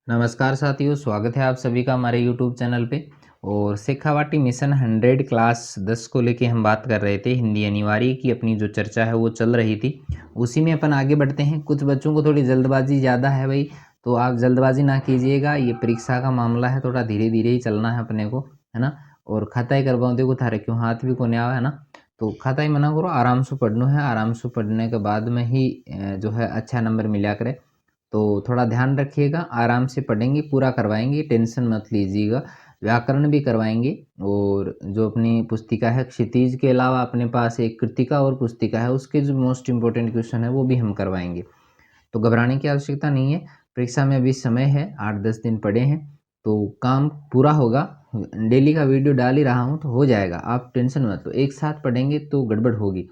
नमस्कार साथियों, स्वागत है आप सभी का हमारे YouTube चैनल पे। और शेखावाटी मिशन 100 क्लास 10 को लेके हम बात कर रहे थे। हिंदी अनिवार्य की अपनी जो चर्चा है वो चल रही थी, उसी में अपन आगे बढ़ते हैं। कुछ बच्चों को थोड़ी जल्दबाजी ज़्यादा है भाई, तो आप जल्दबाजी ना कीजिएगा। ये परीक्षा का मामला है, थोड़ा धीरे धीरे ही चलना है अपने को, है ना। और खाता ही करवाओ, देखो थारे क्यों हाथ भी कोने आवा, है ना। तो खाता ही मना करो, आराम से पढ़ना है। आराम से पढ़ने के बाद में ही जो है अच्छा नंबर मिला करे। तो थोड़ा ध्यान रखिएगा, आराम से पढ़ेंगे, पूरा करवाएंगे, टेंशन मत लीजिएगा। व्याकरण भी करवाएंगे। और जो अपनी पुस्तिका है क्षितिज के अलावा अपने पास एक कृतिका और पुस्तिका है, उसके जो मोस्ट इम्पोर्टेंट क्वेश्चन है वो भी हम करवाएंगे। तो घबराने की आवश्यकता नहीं है। परीक्षा में अभी समय है, 8-10 दिन पड़े हैं, तो काम पूरा होगा। डेली का वीडियो डाल ही रहा हूँ तो हो जाएगा, आप टेंशन मत लो। एक साथ पढ़ेंगे तो गड़बड़ होगी।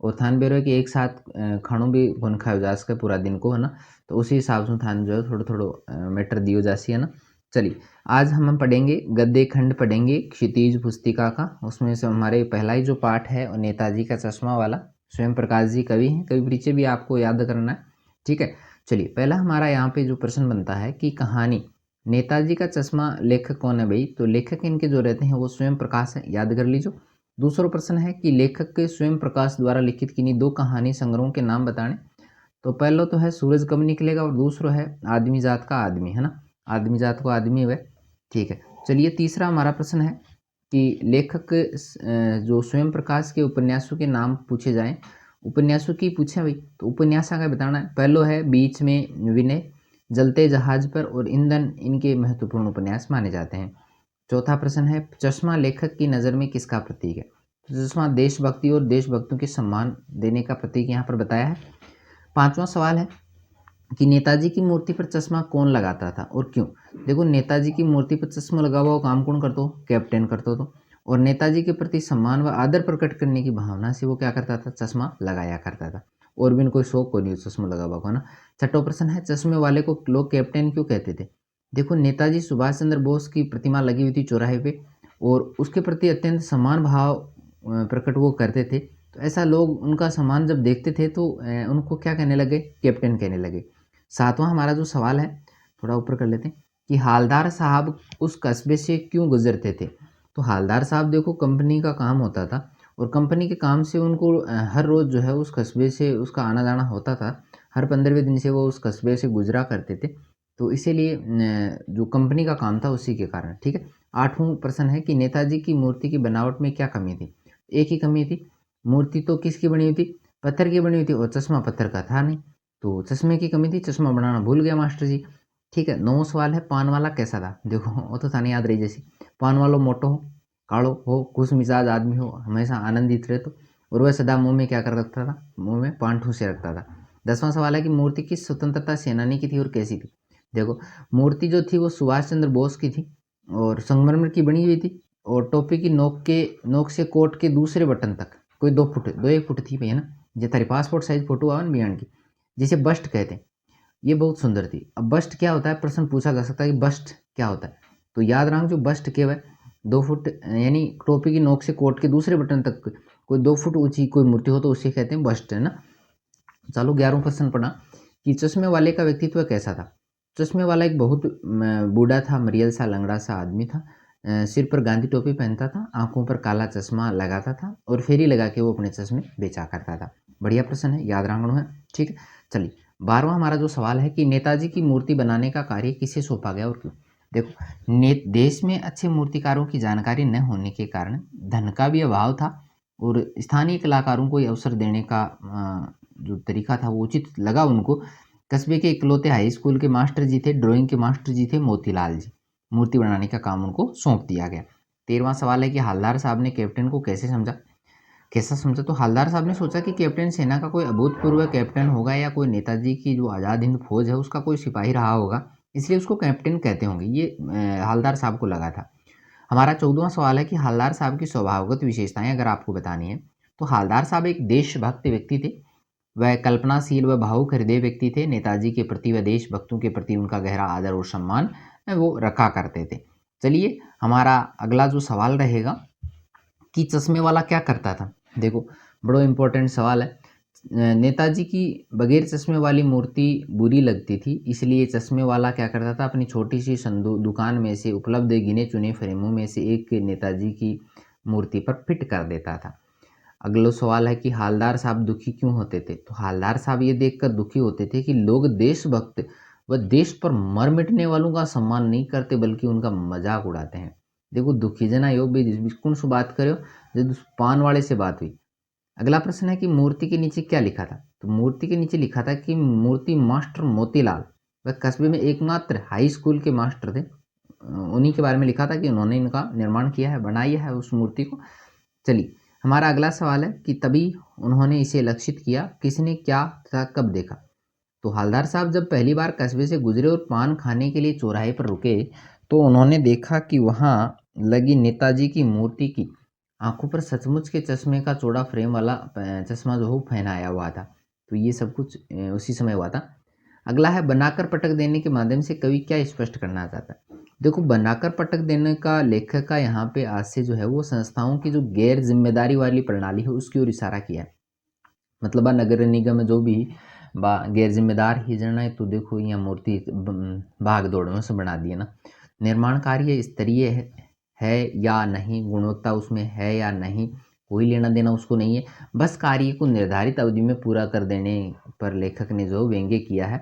और थान बेरो कि एक साथ खाणों भी कोन खायो जा सके पूरा दिन को, है ना। तो उसी हिसाब से थान जो है थोड़ा थोड़ा मैटर दियो जासी, है ना। चलिए, आज हम पढ़ेंगे गद्य खंड, पढ़ेंगे क्षितिज पुस्तिका का। उसमें से हमारे पहला ही जो पाठ है और नेताजी का चश्मा वाला। स्वयं प्रकाश जी कवि हैं, कवि परिचय भी आपको याद करना है, ठीक है। चलिए, पहला हमारा यहाँ पे जो प्रश्न बनता है कि कहानी नेताजी का चश्मा लेखक कौन है भाई। तो लेखक इनके जो रहते हैं वो स्वयं प्रकाश है, याद कर लीजिए। दूसरा प्रश्न है कि लेखक के स्वयं प्रकाश द्वारा लिखित किन्हीं दो कहानी संग्रहों के नाम बताने। तो पहला तो है सूरज कब निकलेगा और दूसरा है आदमी जात का आदमी, है ना। आदमी जात को आदमी वह, ठीक है। चलिए, तीसरा हमारा प्रश्न है कि लेखक जो स्वयं प्रकाश के उपन्यासों के नाम पूछे जाएं। उपन्यासों की पूछे भाई, तो उपन्यास का बताना है। पहलो है बीच में विनय, जलते जहाज पर और ईंधन, इनके महत्वपूर्ण उपन्यास माने जाते हैं। चौथा प्रश्न है चश्मा लेखक की नज़र में किसका प्रतीक है। तो चश्मा देशभक्ति और देशभक्तों के सम्मान देने का प्रतीक यहाँ पर बताया है। पांचवा सवाल है कि नेताजी की मूर्ति पर चश्मा कौन लगाता था और क्यों। देखो, नेताजी की मूर्ति पर चश्मा लगा हुआ काम कौन करता हो, कैप्टन करता तो। और नेताजी के प्रति सम्मान व आदर प्रकट करने की भावना से वो क्या करता था, चश्मा लगाया करता था। और भी कोई शौक को नहीं चश्मा लगा हुआ को, ना। छठा प्रश्न है चश्मे वाले को लोग कैप्टन क्यों कहते थे। देखो, नेताजी सुभाष चंद्र बोस की प्रतिमा लगी हुई थी चौराहे पे, और उसके प्रति अत्यंत सम्मान भाव प्रकट वो करते थे। तो ऐसा लोग उनका सम्मान जब देखते थे तो उनको क्या कहने लगे, कैप्टन कहने लगे। सातवां हमारा जो सवाल है, थोड़ा ऊपर कर लेते हैं कि हालदार साहब उस कस्बे से क्यों गुजरते थे। तो हालदार साहब देखो कंपनी का काम होता था, और कंपनी के काम से उनको हर रोज़ जो है उस कस्बे से उसका आना जाना होता था। हर 15वें दिन से वो उस कस्बे से गुजरा करते थे। तो इसीलिए जो कंपनी का काम था उसी के कारण, ठीक है। आठवां प्रश्न है कि नेताजी की मूर्ति की बनावट में क्या कमी थी। एक ही कमी थी, मूर्ति तो किसकी बनी हुई थी, पत्थर की बनी हुई थी, और चश्मा पत्थर का था नहीं। तो चश्मे की कमी थी, चश्मा बनाना भूल गया मास्टर जी, ठीक है। नौवां सवाल है पान वाला कैसा था। देखो, वो तो था नहीं याद रही जैसी। पान वालो मोटो हो, काड़ो हो, खुश मिजाज आदमी हो, हमेशा आनंदित रहे तो। और वह सदा मुंह में क्या कर रखता था, मुंह में पान ठूसे रखता था। 10वां सवाल है कि मूर्ति किस स्वतंत्रता सेनानी की थी और कैसी थी। देखो, मूर्ति जो थी वो सुभाष चंद्र बोस की थी, और संगमरमर की बनी हुई थी, और टोपी की नोक से कोट के दूसरे बटन तक कोई 2 फुट 2-1 फुट थी भैया ना। जो तारी पासपोर्ट साइज फोटो आवा बियान की, जिसे बस्ट कहते हैं, ये बहुत सुंदर थी। अब बस्ट क्या होता है, प्रश्न पूछा जा सकता है कि बस्ट क्या होता है। तो याद रखो, जो बस्ट क्या है, 2 फुट यानी टोपी की नोक से कोट के दूसरे बटन तक कोई 2 फुट ऊंची कोई मूर्ति हो तो उसे कहते हैं बस्ट, है ना। चलो, 11वां प्रश्न पढ़ा कि चश्मे वाले का व्यक्तित्व कैसा था। चश्मे वाला एक बहुत बूढ़ा था, मरियल सा लंगड़ा सा आदमी था। सिर पर गांधी टोपी पहनता था, आंखों पर काला चश्मा लगाता था, और फेरी लगा के वो अपने चश्मे बेचा करता था। बढ़िया प्रश्न है, याद रखना है, ठीक है। चलिए, 12वां हमारा जो सवाल है कि नेताजी की मूर्ति बनाने का कार्य किसे सौंपा गया और क्यों। देखो, देश में अच्छे मूर्तिकारों की जानकारी न होने के कारण धन का भी अभाव था, और स्थानीय कलाकारों को अवसर देने का जो तरीका था वो उचित लगा उनको। कस्बे के इकलौते हाई स्कूल के मास्टर जी थे, ड्राइंग के मास्टर जी थे मोतीलाल जी। मूर्ति बनाने का काम उनको सौंप दिया गया। 13वां सवाल है कि हालदार साहब ने कैप्टन को कैसा समझा। तो हालदार साहब ने सोचा कि कैप्टन सेना का कोई अभूतपूर्व कैप्टन होगा, या कोई नेताजी की जो आज़ाद हिंद फौज है उसका कोई सिपाही रहा होगा, इसलिए उसको कैप्टन कहते होंगे, ये हालदार साहब को लगा था। हमारा 14वां सवाल है कि हालदार साहब की स्वभावगत विशेषताएं अगर आपको बतानी है। तो हालदार साहब एक देशभक्त व्यक्ति थे, वह कल्पनाशील व भावुक हृदय व्यक्ति थे। नेताजी के प्रति व देशभक्तों के प्रति उनका गहरा आदर और सम्मान वो रखा करते थे। चलिए, हमारा अगला जो सवाल रहेगा कि चश्मे वाला क्या करता था। देखो, बड़ा इंपॉर्टेंट सवाल है। नेताजी की बगैर चश्मे वाली मूर्ति बुरी लगती थी, इसलिए चश्मे वाला क्या करता था, अपनी छोटी सी दुकान में से उपलब्ध गिने चुने फ्रेमों में से एक नेताजी की मूर्ति पर फिट कर देता था। अगला सवाल है कि हालदार साहब दुखी क्यों होते थे? तो हालदार साहब ये देखकर दुखी होते थे कि लोग देशभक्त व देश पर मर मिटने वालों का सम्मान नहीं करते बल्कि उनका मजाक उड़ाते हैं। देखो दुखी जना योग भी कौन सी बात करो, जब पान वाले से बात हुई। अगला प्रश्न है कि मूर्ति के नीचे क्या लिखा था? तो मूर्ति के नीचे लिखा था कि मूर्ति मास्टर मोतीलाल वह कस्बे में एकमात्र हाई स्कूल के मास्टर थे, उन्हीं के बारे में लिखा था कि उन्होंने इनका निर्माण किया है, बनाई है उस मूर्ति को। चलिए हमारा अगला सवाल है कि तभी उन्होंने इसे लक्षित किया, किसने, क्या तथा कब देखा? तो हवलदार साहब जब पहली बार कस्बे से गुजरे और पान खाने के लिए चौराहे पर रुके तो उन्होंने देखा कि वहाँ लगी नेताजी की मूर्ति की आंखों पर सचमुच के चश्मे का चौड़ा फ्रेम वाला चश्मा जो हो पहनाया हुआ था। तो ये सब कुछ उसी समय हुआ था। अगला है बनाकर पटक देने के माध्यम से कवि क्या स्पष्ट करना चाहता है? देखो बनाकर पटक देने का लेखक का यहाँ पे आज से जो है वो संस्थाओं की जो गैर जिम्मेदारी वाली प्रणाली है उसकी ओर इशारा किया है। मतलब नगर निगम जो भी गैर जिम्मेदार ही जन है, तो देखो यहाँ मूर्ति भाग दौड़ में से बना दिए ना। निर्माण कार्य स्तरीय है या नहीं, गुणवत्ता उसमें है या नहीं, कोई लेना देना उसको नहीं है, बस कार्य को निर्धारित अवधि में पूरा कर देने पर लेखक ने जो व्यंग्य किया है।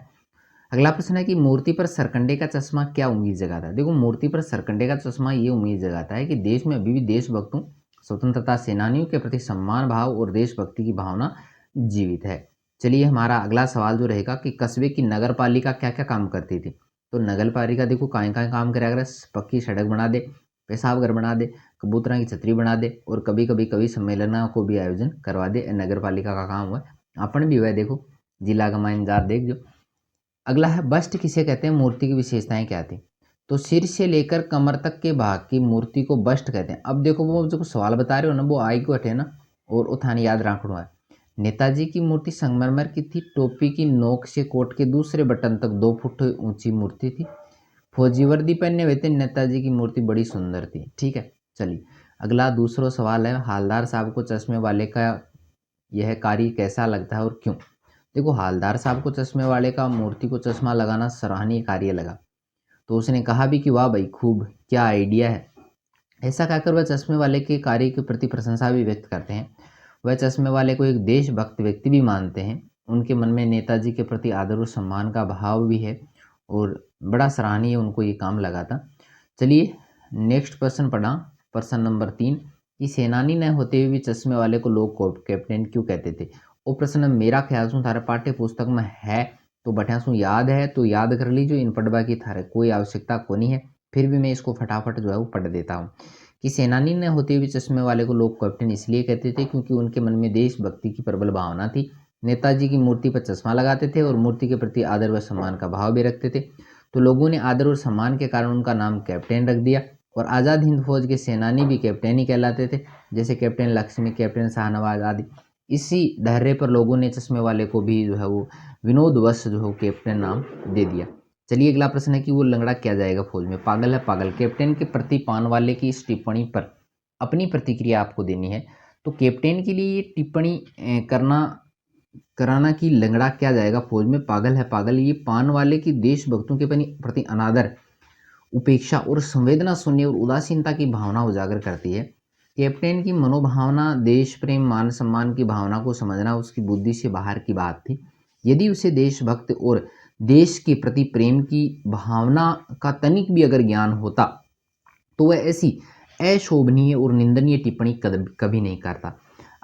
अगला प्रश्न है कि मूर्ति पर सरकंडे का चश्मा क्या उम्मीद जगाता है? देखो मूर्ति पर सरकंडे का चश्मा ये उम्मीद जगाता है कि देश में अभी भी देशभक्तों, स्वतंत्रता सेनानियों के प्रति सम्मान भाव और देशभक्ति की भावना जीवित है। चलिए हमारा अगला सवाल जो रहेगा कि कस्बे की नगर पालिका क्या क्या काम करती थी? तो नगर पालिका देखो कहाँ काम करे, अगर पक्की सड़क बना दे, पेशाब घर बना दे, कबूतरा की छतरी बना दे और कभी कभी कवि सम्मेलनों को भी आयोजन करवा दे। नगर पालिका का काम हुआ, अपन भी हुआ है, देखो जिला का माइनजार देख जो। अगला है बस्ट किसे कहते हैं, मूर्ति की विशेषताएं क्या थी? तो सिर से लेकर कमर तक के भाग की मूर्ति को बस्ट कहते हैं। अब देखो वो जो सवाल बता रहे हो ना वो आई को हटे ना और उठाने याद रखना है। नेताजी की मूर्ति संगमरमर की थी, टोपी की नोक से कोट के दूसरे बटन तक 2 फुट ऊंची मूर्ति थी, फौजी वर्दी पहने हुए थे, नेताजी की मूर्ति बड़ी सुंदर थी। ठीक है, चलिए अगला दूसरा सवाल है हालदार साहब को चश्मे वाले का यह कार्य कैसा लगता है और क्यों? देखो हालदार साहब को चश्मे वाले का मूर्ति को चश्मा लगाना सराहनीय कार्य लगा, तो उसने कहा भी कि वाह भाई खूब, क्या आइडिया है। ऐसा कहकर वह चश्मे वाले के कार्य के प्रति प्रशंसा भी व्यक्त करते हैं। वह चश्मे वाले को एक देशभक्त व्यक्ति भी मानते हैं। उनके मन में नेताजी के प्रति आदर और सम्मान का भाव भी है और बड़ा सराहनीय उनको ये काम लगा था। चलिए नेक्स्ट प्रश्न पढ़ा, प्रश्न नंबर 3 कि सेनानी न होते हुए भी चश्मे वाले को लोग कैप्टन क्यों कहते थे? वो प्रश्न मेरा ख्याल से थारे पाठ्य पुस्तक में है, तो बटिया सु याद है तो याद कर लीजिए, इन पढ़वा की थारे कोई आवश्यकता को नहीं है, फिर भी मैं इसको फटाफट जो है वो पढ़ देता हूँ कि सेनानी न होते हुए चश्मे वाले को लोग कैप्टन इसलिए कहते थे क्योंकि उनके मन में देशभक्ति की प्रबल भावना थी। नेताजी की मूर्ति पर चश्मा लगाते थे और मूर्ति के प्रति आदर व सम्मान का भाव भी रखते थे, तो लोगों ने आदर और सम्मान के कारण उनका नाम कैप्टन रख दिया। और आज़ाद हिंद फौज के सेनानी भी कैप्टन ही कहलाते थे, जैसे कैप्टन लक्ष्मी, कैप्टन शाहनवाज आदि। इसी धैर्य पर लोगों ने चश्मे वाले को भी जो है वो विनोदवश जो है कैप्टन नाम दे दिया। चलिए अगला प्रश्न है कि वो लंगड़ा क्या जाएगा फौज में? पागल है पागल। कैप्टन के प्रति पान वाले की इस टिप्पणी पर अपनी प्रतिक्रिया आपको देनी है। तो कैप्टन के लिए ये टिप्पणी कराना कि लंगड़ा क्या जाएगा फौज में, पागल है पागल, ये पान वाले की देशभक्तों के प्रति अनादर, उपेक्षा और संवेदना शून्य और उदासीनता की भावना उजागर करती है। कैप्टन की मनोभावना, देश प्रेम, मान सम्मान की भावना को समझना उसकी बुद्धि से बाहर की बात थी। यदि उसे देशभक्त और देश के प्रति प्रेम की भावना का तनिक भी अगर ज्ञान होता तो वह ऐसी अशोभनीय और निंदनीय टिप्पणी कभी नहीं करता।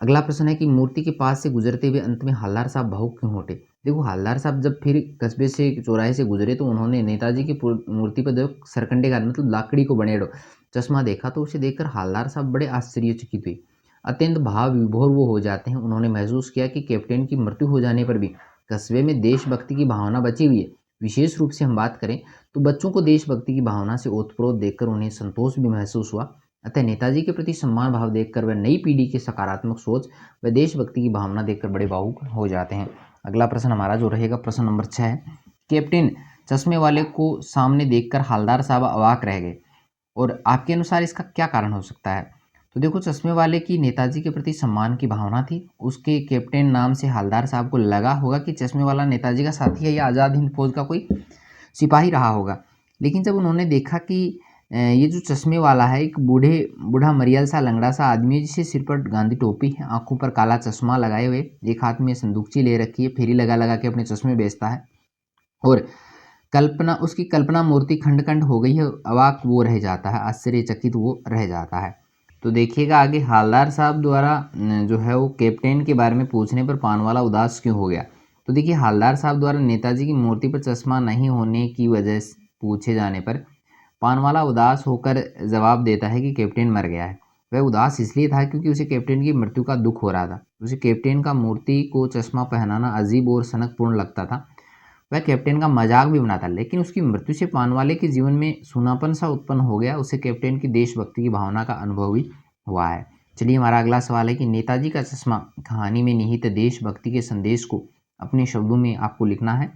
अगला प्रश्न है कि मूर्ति के पास से गुजरते हुए अंत में हालदार साहब भावुक क्यों होते? देखो हालदार साहब जब फिर कस्बे से चौराहे से गुजरे तो उन्होंने नेताजी की मूर्ति पर जब सरकंडे का मतलब लाकड़ी को बनेड़ो चश्मा देखा, तो उसे देखकर हालदार साहब बड़े आश्चर्यचकित हुए, अत्यंत भाव विभोर वो हो जाते हैं। उन्होंने महसूस किया कि कैप्टन की मृत्यु हो जाने पर भी कस्बे में देशभक्ति की भावना बची हुई है। विशेष रूप से हम बात करें तो बच्चों को देशभक्ति की भावना से ओतप्रोत देखकर उन्हें संतोष भी महसूस हुआ। अतः नेताजी के प्रति सम्मान भाव देखकर वह नई पीढ़ी की सकारात्मक सोच व देशभक्ति की भावना देखकर बड़े भावुक हो जाते हैं। अगला प्रश्न हमारा जो रहेगा प्रश्न नंबर 6 है, कैप्टन चश्मे वाले को सामने देखकर हालदार साहब अवाक रह गए और आपके अनुसार इसका क्या कारण हो सकता है? तो देखो चश्मे वाले की नेताजी के प्रति सम्मान की भावना थी। उसके कैप्टन नाम से हवलदार साहब को लगा होगा कि चश्मे वाला नेताजी का साथी है या आज़ाद हिंद फौज का कोई सिपाही रहा होगा। लेकिन जब उन्होंने देखा कि ये जो चश्मे वाला है एक बूढ़ा मरियल सा लंगड़ा सा आदमी है, जिससे सिर पर गांधी टोपी है, आंखों पर काला चश्मा लगाए हुए, एक हाथ में संदूकची ले रखी है, फेरी लगा लगा के अपने चश्मे बेचता है और उसकी कल्पना मूर्ति खंड खंड हो गई है। अवाक वो रह जाता है, आश्चर्यचकित वो रह जाता है। तो देखिएगा आगे हवलदार साहब द्वारा जो है वो कैप्टन के बारे में पूछने पर पानवाला उदास क्यों हो गया। तो देखिए हवलदार साहब द्वारा नेताजी की मूर्ति पर चश्मा नहीं होने की वजह से पूछे जाने पर पानवाला उदास होकर जवाब देता है कि कैप्टन मर गया है। वह उदास इसलिए था क्योंकि उसे कैप्टन की मृत्यु का दुख हो रहा था। उसे कैप्टन का मूर्ति को चश्मा पहनाना अजीब और सनकपूर्ण लगता था। वह कैप्टन का मजाक भी बनाता, लेकिन उसकी मृत्यु से पानवाले के जीवन में सूनापन सा उत्पन्न हो गया। उसे कैप्टन की देशभक्ति की भावना का अनुभव भी हुआ है। चलिए हमारा अगला सवाल है कि नेताजी का चश्मा कहानी में निहित देशभक्ति के संदेश को अपने शब्दों में आपको लिखना है।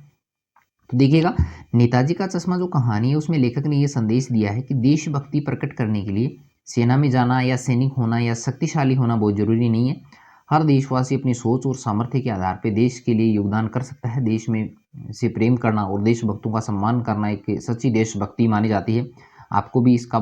तो देखिएगा नेताजी का चश्मा जो कहानी है उसमें लेखक ने यह संदेश दिया है कि देशभक्ति प्रकट करने के लिए सेना में जाना या सैनिक होना या शक्तिशाली होना बहुत जरूरी नहीं है। हर देशवासी अपनी सोच और सामर्थ्य के आधार पर देश के लिए योगदान कर सकता है। देश में से प्रेम करना और देशभक्तों का सम्मान करना एक सच्ची देशभक्ति मानी जाती है। आपको भी इसका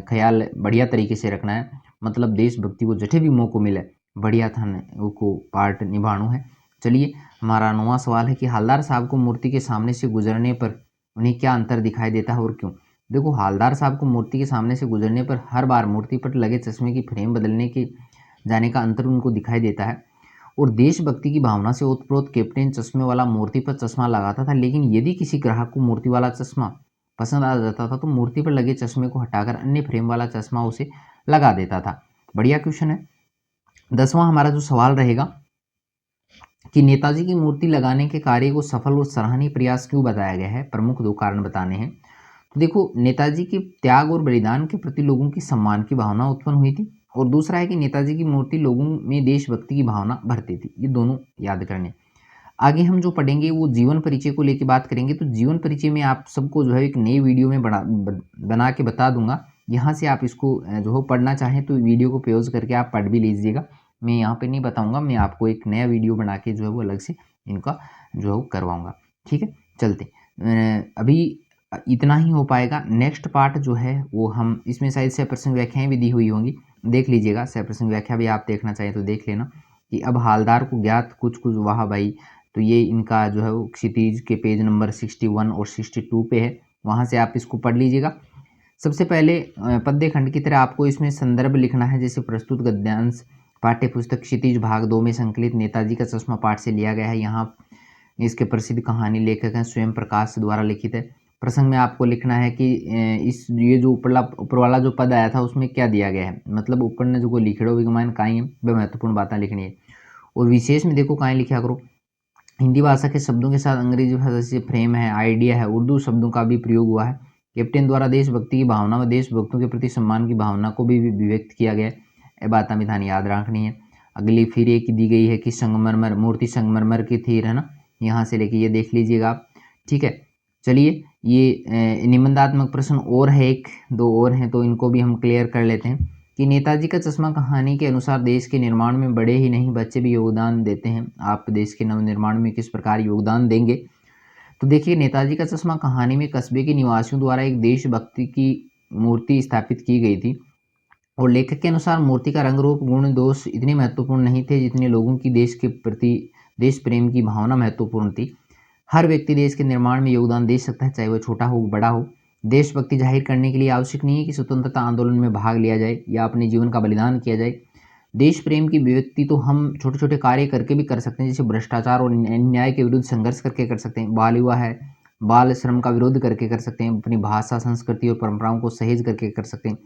ख्याल बढ़िया तरीके से रखना है। मतलब देशभक्ति को जठे भी मौको मिले बढ़िया था को पार्ट निभाना है। चलिए हमारा 9वां सवाल है कि हवलदार साहब को मूर्ति के सामने से गुजरने पर उन्हें क्या अंतर दिखाई देता है और क्यों। देखो हवलदार साहब को मूर्ति के सामने से गुजरने पर हर बार मूर्ति पर लगे चश्मे की फ्रेम बदलने के जाने का अंतर उनको दिखाई देता है। और देशभक्ति की भावना से ओतप्रोत कैप्टन चश्मे वाला मूर्ति पर चश्मा लगाता था, लेकिन यदि किसी ग्राहक को मूर्ति वाला चश्मा पसंद आ जाता था तो मूर्ति पर लगे चश्मे को हटाकर अन्य फ्रेम वाला चश्मा उसे लगा देता था। बढ़िया क्वेश्चन है। 10वां हमारा जो सवाल रहेगा कि नेताजी की मूर्ति लगाने के कार्य को सफल और सराहनीय प्रयास क्यों बताया गया है। प्रमुख 2 कारण बताने हैं। तो देखो नेताजी के त्याग और बलिदान के प्रति लोगों की सम्मान की भावना उत्पन्न हुई थी और दूसरा है कि नेताजी की मूर्ति लोगों में देशभक्ति की भावना भरती थी। ये दोनों याद करने। आगे हम जो पढ़ेंगे वो जीवन परिचय को लेकर बात करेंगे। तो जीवन परिचय में आप सबको जो है एक नई वीडियो में बना के बता दूंगा। यहाँ से आप इसको जो हो पढ़ना चाहें तो वीडियो को पॉज करके आप पढ़ भी लीजिएगा। मैं यहाँ पे नहीं बताऊंगा, मैं आपको एक नया वीडियो बना के जो है वो अलग से इनका जो है करवाऊंगा। ठीक है, चलते अभी इतना ही हो पाएगा। नेक्स्ट पार्ट जो है वो हम इसमें शायद से प्रसंग व्याख्याएं भी दी हुई होंगी, देख लीजिएगा। सह प्रसंग व्याख्या भी आप देखना चाहें तो देख लेना कि अब हालदार को ज्ञात कुछ कुछ वाह भाई। तो ये इनका जो है वो क्षितिज के पेज नंबर 61 और 62 पे है, वहाँ से आप इसको पढ़ लीजिएगा। सबसे पहले पद्य खंड की तरह आपको इसमें संदर्भ लिखना है। जैसे प्रस्तुत गद्यांश पाठ्य पुस्तक क्षितिज भाग 2 में संकलित नेताजी का चश्मा पाठ से लिया गया है। यहाँ इसके प्रसिद्ध कहानी लेखक हैं स्वयं प्रकाश द्वारा लिखित है। प्रसंग में आपको लिखना है कि ये जो ऊपर वाला जो पद आया था उसमें क्या दिया गया है। मतलब ऊपर ने जो लिखड़ो विगमान कहीं है वह महत्वपूर्ण बातें लिखनी है। और विशेष में देखो कहीं लिखा करो हिंदी भाषा के शब्दों के साथ अंग्रेजी भाषा से फ्रेम है, आइडिया है, उर्दू शब्दों का भी प्रयोग हुआ है। कैप्टन द्वारा देशभक्ति की भावना व देशभक्तों के प्रति सम्मान की भावना को भी व्यक्त किया गया है। ये बात हमें ध्यान याद रखनी है। अगली फिर एक दी गई है कि संगमरमर मूर्ति संगमरमर की थी, है ना, यहाँ से लेके ये देख लीजिएगा आप। ठीक है, चलिए ये निबंधात्मक प्रश्न और है, 1-2 और हैं तो इनको भी हम क्लियर कर लेते हैं कि नेताजी का चश्मा कहानी के अनुसार देश के निर्माण में बड़े ही नहीं बच्चे भी योगदान देते हैं। आप देश के नवनिर्माण में किस प्रकार योगदान देंगे। तो देखिए नेताजी का चश्मा कहानी में कस्बे के निवासियों द्वारा एक देशभक्ति की मूर्ति स्थापित की गई थी और लेखक के अनुसार मूर्ति का रंग रूप गुण दोष इतने महत्वपूर्ण नहीं थे जितने लोगों की देश के प्रति देश प्रेम की भावना महत्वपूर्ण थी। हर व्यक्ति देश के निर्माण में योगदान दे सकता है, चाहे वह छोटा हो बड़ा हो। देशभक्ति जाहिर करने के लिए आवश्यक नहीं है कि स्वतंत्रता आंदोलन में भाग लिया जाए या अपने जीवन का बलिदान किया जाए। देश प्रेम की अभिव्यक्ति तो हम छोटे छोटे कार्य करके भी कर सकते हैं, जैसे भ्रष्टाचार और अन्याय के विरुद्ध संघर्ष करके कर सकते हैं। बाल विवाह है, बाल श्रम का विरोध करके कर सकते हैं। अपनी भाषा संस्कृति और परंपराओं को सहेज करके कर सकते हैं।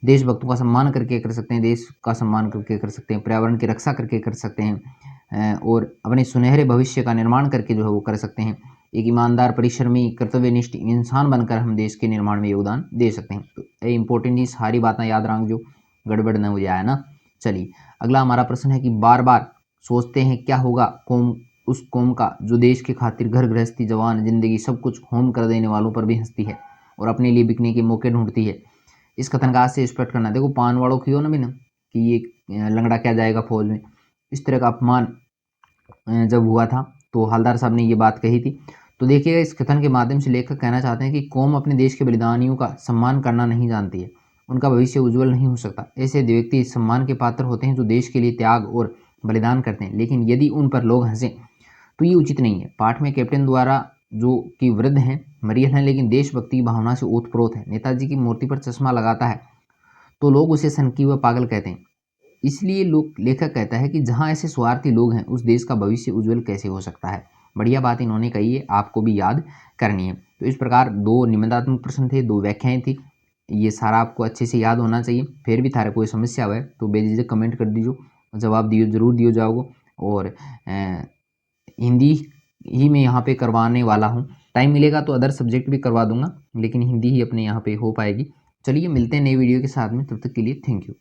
देशभक्तों का सम्मान करके कर सकते हैं, देश का सम्मान करके कर सकते हैं। पर्यावरण की रक्षा करके कर सकते हैं और अपने सुनहरे भविष्य का निर्माण करके जो है वो कर सकते हैं। एक ईमानदार परिश्रमी कर्तव्यनिष्ठ इंसान बनकर हम देश के निर्माण में योगदान दे सकते हैं। तो ये इंपॉर्टेंट ही सारी बातें याद रख जो गड़बड़ न हो जाए ना। चलिए अगला हमारा प्रश्न है कि बार बार सोचते हैं क्या होगा कौम उस कौम का जो देश के खातिर घर गृहस्थी जवान जिंदगी सब कुछ होम कर देने वालों पर भी हंसती है और अपने लिए बिकने के मौके ढूंढती है। इस कथन का से स्पष्ट करना। देखो पान वालों की हो ना बिना कि ये लंगड़ा क्या जाएगा फौज में, इस तरह का अपमान जब हुआ था तो हवलदार साहब ने ये बात कही थी। तो देखिएगा, इस कथन के माध्यम से लेखक कहना चाहते हैं कि कौम अपने देश के बलिदानियों का सम्मान करना नहीं जानती है, उनका भविष्य उज्जवल नहीं हो सकता। ऐसे व्यक्ति इस सम्मान के पात्र होते हैं जो देश के लिए त्याग और बलिदान करते हैं, लेकिन यदि उन पर लोग हंसें तो ये उचित नहीं है। पाठ में कैप्टन द्वारा जो कि वृद्ध हैं, मरियल हैं, लेकिन देशभक्ति की भावना से ओतप्रोत है, नेताजी की मूर्ति पर चश्मा लगाता है तो लोग उसे सनकी व पागल कहते हैं। इसलिए लोग लेखक कहता है कि जहाँ ऐसे स्वार्थी लोग हैं उस देश का भविष्य उज्जवल कैसे हो सकता है। बढ़िया बात इन्होंने कही है, आपको भी याद करनी है। तो इस प्रकार 2 निबंधात्मक प्रश्न थे, 2 व्याख्याएं थी, ये सारा आपको अच्छे से याद होना चाहिए। फिर भी थारे कोई समस्या है तो बेझिझक कमेंट कर दीजिए, जवाब दियो जरूर दियो जाओगे। और हिंदी ही मैं यहाँ पे करवाने वाला हूँ, टाइम मिलेगा तो अदर सब्जेक्ट भी करवा दूंगा, लेकिन हिंदी ही अपने यहाँ पे हो पाएगी। चलिए मिलते हैं नई वीडियो के साथ में, तब तक के लिए थैंक यू।